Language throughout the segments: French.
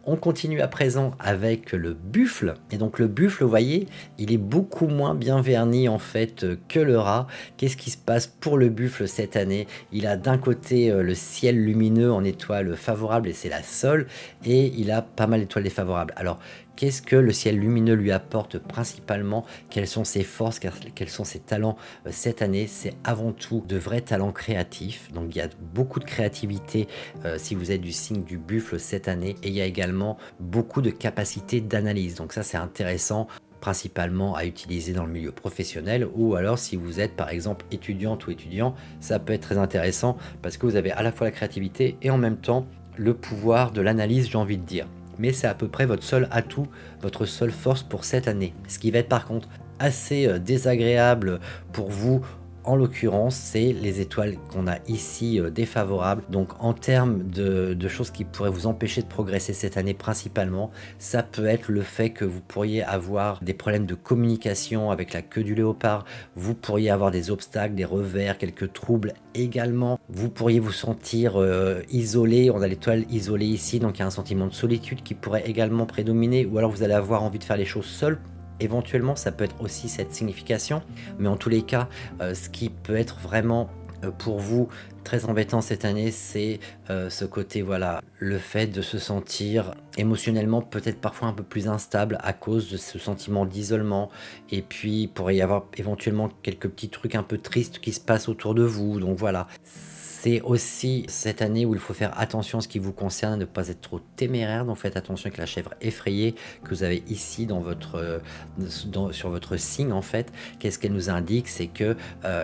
On continue à présent avec le buffle. Et donc le buffle, vous voyez, il est beaucoup moins bien verni en fait que le rat. Qu'est-ce qui se passe pour le buffle cette année? Il a d'un côté le ciel lumineux en étoiles favorables et c'est la Sol, et il a pas mal d'étoiles défavorables. Alors, qu'est-ce que le ciel lumineux lui apporte principalement? Quelles sont ses forces? Quels sont ses talents cette année? C'est avant tout de vrais talents créatifs. Donc il y a beaucoup de créativité si vous êtes du signe du buffle cette année. Et il y a également beaucoup de capacité d'analyse. Donc ça, c'est intéressant principalement à utiliser dans le milieu professionnel, ou alors si vous êtes par exemple étudiante ou étudiant, ça peut être très intéressant parce que vous avez à la fois la créativité et en même temps le pouvoir de l'analyse, j'ai envie de dire. Mais c'est à peu près votre seul atout, votre seule force pour cette année. Ce qui va être par contre assez désagréable pour vous, en l'occurrence, c'est les étoiles qu'on a ici défavorables. Donc en termes de choses qui pourraient vous empêcher de progresser cette année principalement, ça peut être le fait que vous pourriez avoir des problèmes de communication avec la queue du léopard, vous pourriez avoir des obstacles, des revers, quelques troubles également. Vous pourriez vous sentir isolé, on a l'étoile isolée ici, donc il y a un sentiment de solitude qui pourrait également prédominer, ou alors vous allez avoir envie de faire les choses seul. Éventuellement, ça peut être aussi cette signification, mais en tous les cas, ce qui peut être vraiment pour vous très embêtant cette année, c'est ce côté, voilà, le fait de se sentir émotionnellement peut-être parfois un peu plus instable à cause de ce sentiment d'isolement. Et puis, il pourrait y avoir éventuellement quelques petits trucs un peu tristes qui se passent autour de vous. Donc voilà, c'est aussi cette année où il faut faire attention à ce qui vous concerne, ne pas être trop téméraire. Donc faites attention avec la chèvre effrayée que vous avez ici dans votre, sur votre signe en fait. Qu'est-ce qu'elle nous indique? C'est que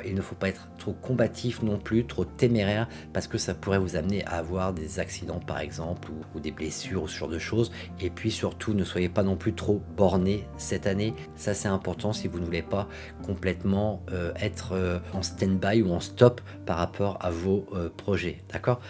il ne faut pas être trop combatif non plus, trop téméraire, parce que ça pourrait vous amener à avoir des accidents par exemple, ou des blessures ou ce genre de choses. Et puis surtout, ne soyez pas non plus trop borné cette année. Ça c'est important si vous ne voulez pas complètement être en stand-by ou en stop par rapport à vos projets. D'accord?